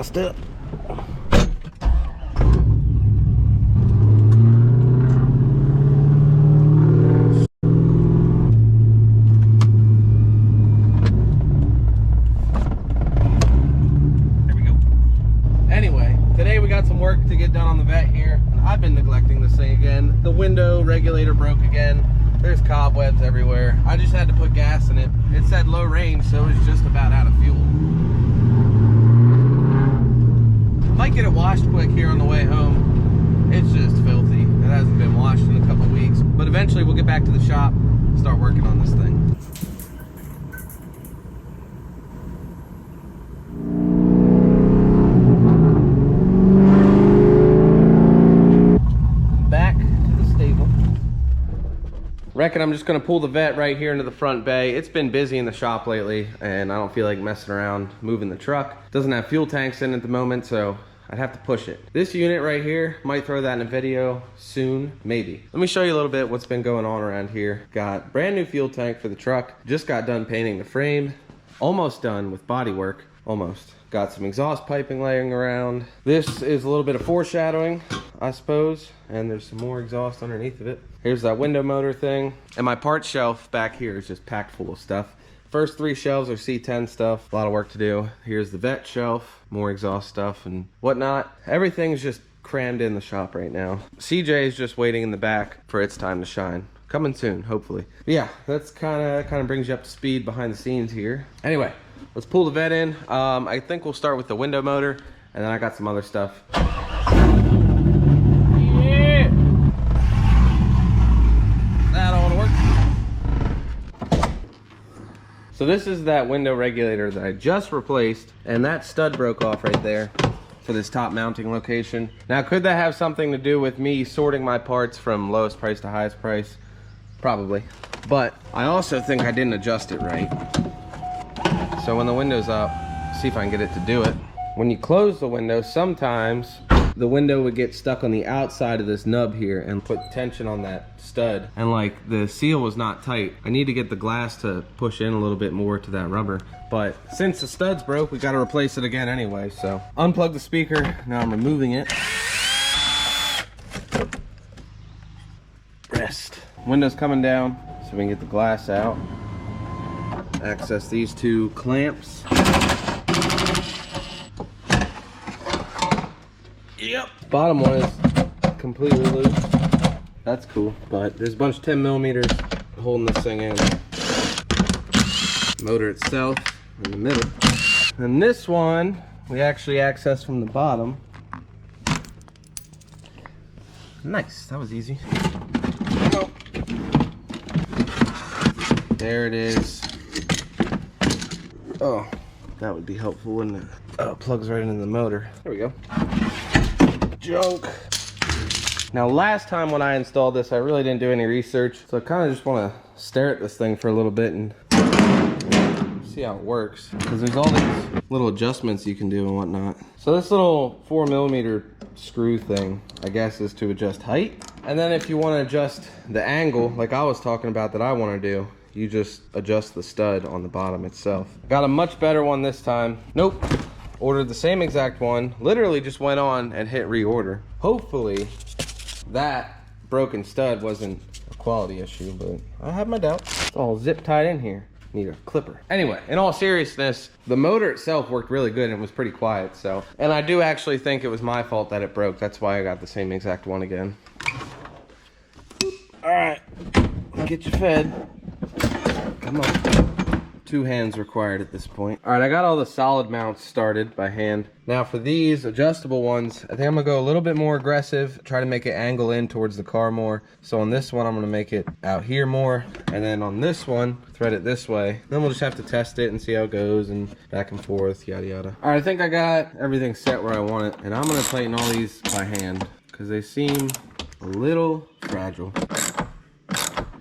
messed up. To get done on the Vette here. I've been neglecting this thing again. The window regulator broke again. There's cobwebs everywhere. I just had to put gas in it. It said low range, so it's just about out of fuel. Might get it washed quick here on the way home. It's just filthy. It hasn't been washed in a couple weeks, but eventually we'll get back to the shop, start working on this thing. Reckon I'm just gonna pull the Vette right here into the front bay. It's been busy in the shop lately and I don't feel like messing around moving the truck. Doesn't have fuel tanks in at the moment, so I'd have to push it. This unit right here, might throw that in a video soon, maybe. Let me show you a little bit what's been going on around here. Got brand new fuel tank for the truck. Just got done painting the frame. Almost done with body work, almost. Got some exhaust piping laying around. This is a little bit of foreshadowing, I suppose, and there's some more exhaust underneath of it. Here's that window motor thing. And my parts shelf back here is just packed full of stuff. First 3 shelves are C10 stuff, a lot of work to do. Here's the Vette shelf, more exhaust stuff and whatnot. Everything's just crammed in the shop right now. CJ is just waiting in the back for its time to shine. Coming soon, hopefully. But yeah, that's kind of brings you up to speed behind the scenes here. Anyway, let's pull the Vette in. I think we'll start with the window motor, and then I got some other stuff. Yeah. That ought to work. So this is that window regulator that I just replaced, and that stud broke off right there for this top mounting location. Now, could that have something to do with me sorting my parts from lowest price to highest price? Probably. But I also think I didn't adjust it right. So when the window's up, see if I can get it to do it. When you close the window, sometimes the window would get stuck on the outside of this nub here and put tension on that stud. And like the seal was not tight. I need to get the glass to push in a little bit more to that rubber. But since the stud's broke, we gotta replace it again anyway. So unplug the speaker, now I'm removing it. Rest. Window's coming down, so we can get the glass out. Access these 2 clamps. Yep. Bottom one is completely loose. That's cool, but there's a bunch of 10mm holding this thing in. Motor itself in the middle. And this one, we actually access from the bottom. Nice, that was easy. Oh. There it is. Oh, that would be helpful, wouldn't it? Oh, it plugs right into the motor. There we go. Junk. Now, last time when I installed this, I really didn't do any research, so I kind of just want to stare at this thing for a little bit and see how it works. Because there's all these little adjustments you can do and whatnot. So this little 4mm screw thing, I guess, is to adjust height. And then if you want to adjust the angle, like I was talking about that I want to do, you just adjust the stud on the bottom itself. Got a much better one this time. Nope. Ordered the same exact one. Literally just went on and hit reorder. Hopefully that broken stud wasn't a quality issue, but I have my doubts. It's all zip tied in here. Need a clipper. Anyway, in all seriousness, the motor itself worked really good and it was pretty quiet, so. And I do actually think it was my fault that it broke. That's why I got the same exact one again. All right, get you fed. Come on. 2 hands required at this point. All right, I got all the solid mounts started by hand. Now for these adjustable ones, I think I'm gonna go a little bit more aggressive, try to make it angle in towards the car more. So on this one, I'm gonna make it out here more. And then on this one, thread it this way. Then we'll just have to test it and see how it goes and back and forth, yada yada. All right, I think I got everything set where I want it. And I'm gonna tighten all these by hand because they seem a little fragile.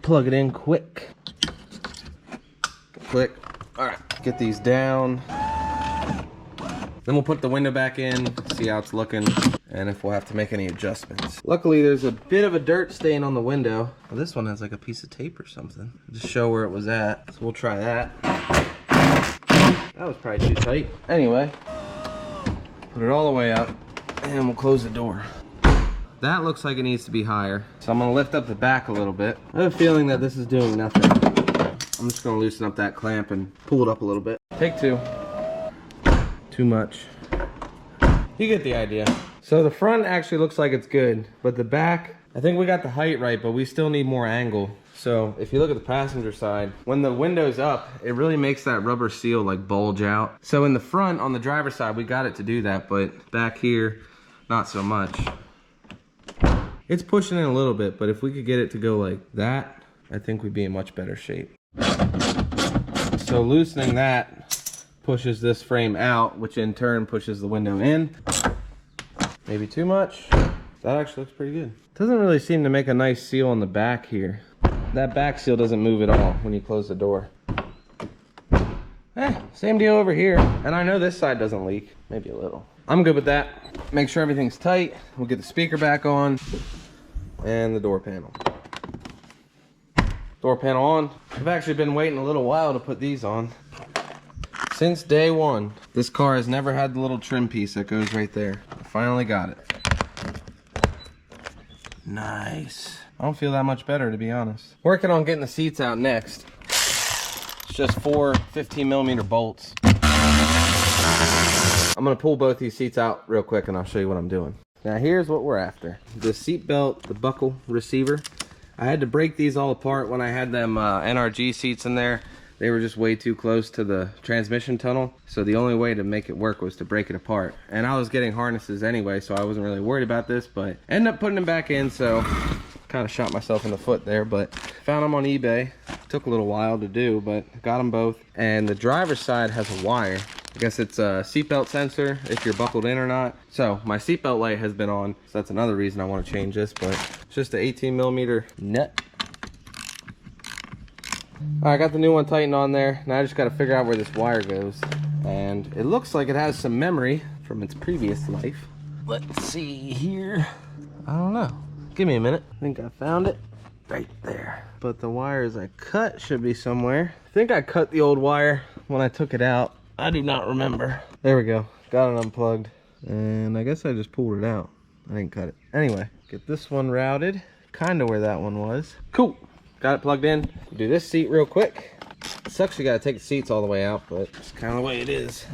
Plug it in quick. Click. All right, get these down. Then we'll put the window back in, see how it's looking, and if we'll have to make any adjustments. Luckily, there's a bit of a dirt stain on the window. Well, this one has like a piece of tape or something. Just show where it was at. So we'll try that. That was probably too tight. Anyway, Put it all the way up, and we'll close the door. That looks like it needs to be higher. So I'm gonna lift up the back a little bit. I have a feeling that this is doing nothing. I'm just gonna loosen up that clamp and pull it up a little bit. Take two. Too much. You get the idea. So the front actually looks like it's good, but the back, I think we got the height right, but we still need more angle. So if you look at the passenger side, when the window's up, it really makes that rubber seal like bulge out. So in the front, on the driver's side, we got it to do that, but back here, not so much. It's pushing in a little bit, but if we could get it to go like that, I think we'd be in much better shape. So loosening that pushes this frame out, which in turn pushes the window in. Maybe too much. That actually looks pretty good. Doesn't really seem to make a nice seal on the back here. That back seal doesn't move at all when you close the door. Same deal over here. And I know this side doesn't leak, maybe a little. I'm good with that. Make sure everything's tight. We'll get the speaker back on and the door panel. Door panel on. I've actually been waiting a little while to put these on. Since day one. This car has never had the little trim piece that goes right there. I finally got it. Nice. I don't feel that much better, to be honest. Working on getting the seats out next. It's just 4 15mm bolts. I'm gonna pull both these seats out real quick and I'll show you what I'm doing. Now here's what we're after. The seat belt, the buckle receiver. I had to break these all apart when I had them NRG seats in there. They were just way too close to the transmission tunnel. So the only way to make it work was to break it apart. And I was getting harnesses anyway, so I wasn't really worried about this, but ended up putting them back in, so kind of shot myself in the foot there, but found them on eBay. Took a little while to do, but got them both. And the driver's side has a wire. I guess it's a seatbelt sensor if you're buckled in or not. So my seatbelt light has been on, so that's another reason I want to change this, but it's just an 18mm nut. All right, I got the new one tightened on there. Now I just got to figure out where this wire goes. And it looks like it has some memory from its previous life. Let's see here. I don't know. Give me a minute. I think I found it right there. But the wires I cut should be somewhere. I think I cut the old wire when I took it out. I do not remember. There we go. Got it unplugged. And I guess I just pulled it out. I didn't cut it. Anyway, get this one routed. Kind of where that one was. Cool. Got it plugged in. Do this seat real quick. It sucks you gotta take the seats all the way out, but it's kind of the way it is.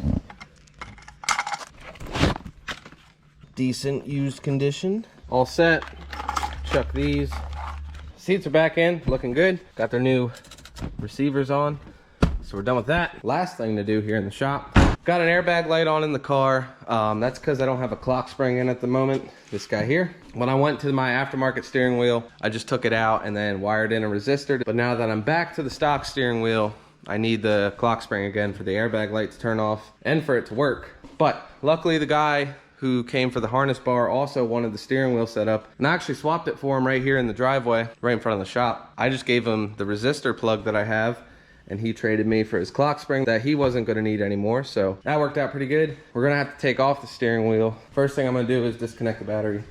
Decent used condition. All set. Chuck these. Seats are back in, looking good. Got their new receivers on. So we're done with that. Last thing to do here in the shop. Got an airbag light on in the car. That's because I don't have a clock spring in at the moment. This guy here. When I went to my aftermarket steering wheel, I just took it out and then wired in a resistor. But now that I'm back to the stock steering wheel, I need the clock spring again for the airbag light to turn off and for it to work. But luckily the guy who came for the harness bar also wanted the steering wheel set up, and I actually swapped it for him right here in the driveway, right in front of the shop. I just gave him the resistor plug that I have, and he traded me for his clock spring that he wasn't gonna need anymore, so that worked out pretty good. We're gonna have to take off the steering wheel. First thing I'm gonna do is disconnect the battery.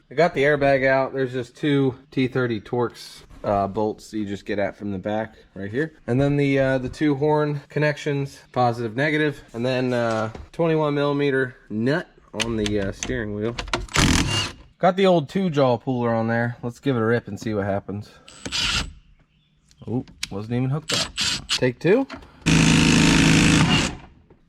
I got the airbag out. There's just 2 T30 Torx bolts you just get at from the back right here, and then the 2 horn connections, positive, negative, and then 21mm nut on the steering wheel. Got the old 2-jaw puller on there. Let's give it a rip and see what happens. Oh, wasn't even hooked up. Take 2.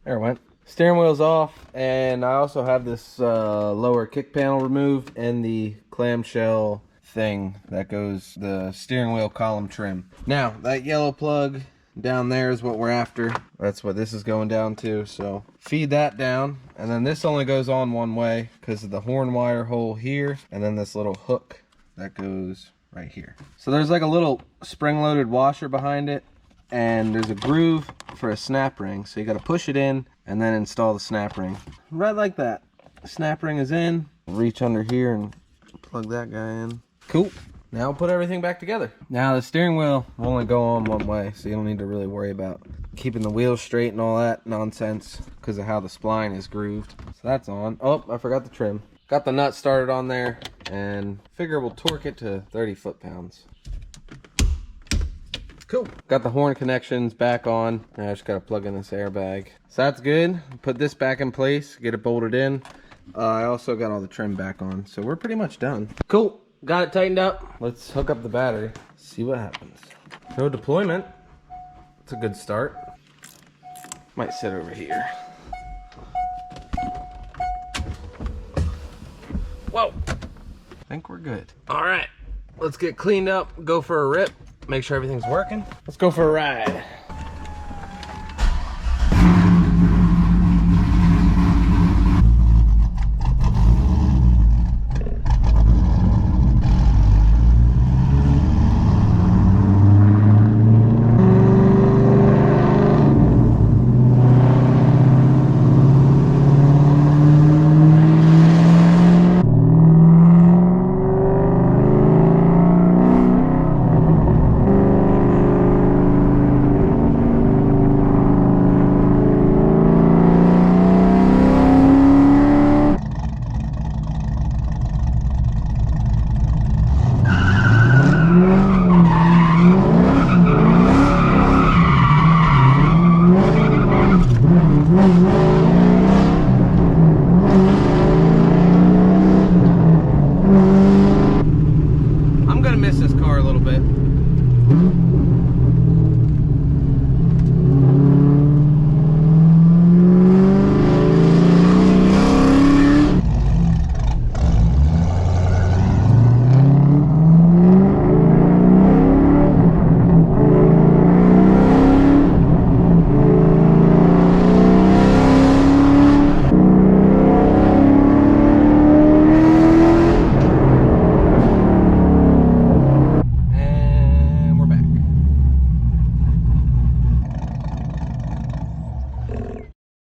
There it went. Steering wheel's off, and I also have this lower kick panel removed and the clamshell thing that goes the steering wheel column trim. Now, that yellow plug down there is what we're after. That's what this is going down to, so feed that down, and then this only goes on one way because of the horn wire hole here, and then this little hook that goes right here. So there's like a little spring-loaded washer behind it, and there's a groove for a snap ring, so you got to push it in and then install the snap ring right like that. The snap ring is in. Reach under here and plug that guy in. Cool. Now put everything back together. Now the steering wheel will only go on one way, so you don't need to really worry about keeping the wheels straight and all that nonsense because of how the spline is grooved. So that's on. Oh, I forgot the trim. Got the nut started on there, and figure we'll torque it to 30 foot-pounds. Cool. Cool. Got the horn connections back on. Now I just gotta plug in this airbag. So that's good. Put this back in place, get it bolted in. I also got all the trim back on, so we're pretty much done. Cool. Got it tightened up. Let's hook up the battery, see what happens. No deployment. It's a good start. Might sit over here. Whoa. I think we're good. All right, let's get cleaned up, go for a rip, make sure everything's working. Let's go for a ride. I'm gonna miss this car a little bit.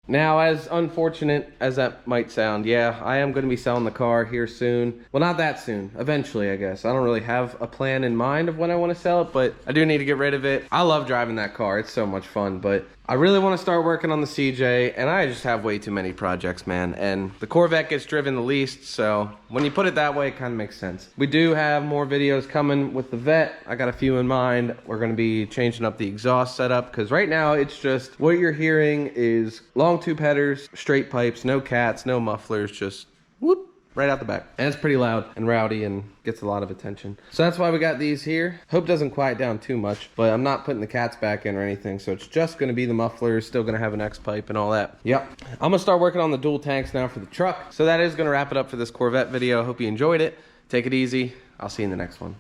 Now, as unfortunate as that might sound, yeah, I am going to be selling the car here soon. Well, not that soon. Eventually, I guess. I don't really have a plan in mind of when I want to sell it, but I do need to get rid of it. I love driving that car. It's so much fun, but I really want to start working on the CJ, and I just have way too many projects, man. And the Corvette gets driven the least, so when you put it that way, it kind of makes sense. We do have more videos coming with the Vette. I got a few in mind. We're going to be changing up the exhaust setup, because right now it's just what you're hearing is long tube headers, straight pipes, no cats, no mufflers, just whoop. Right out the back. And it's pretty loud and rowdy and gets a lot of attention. So that's why we got these here. Hope doesn't quiet down too much, but I'm not putting the cats back in or anything. So it's just gonna be the mufflers, still gonna have an X pipe and all that. Yep. I'm gonna start working on the dual tanks now for the truck. So that is gonna wrap it up for this Corvette video. Hope you enjoyed it. Take it easy. I'll see you in the next one.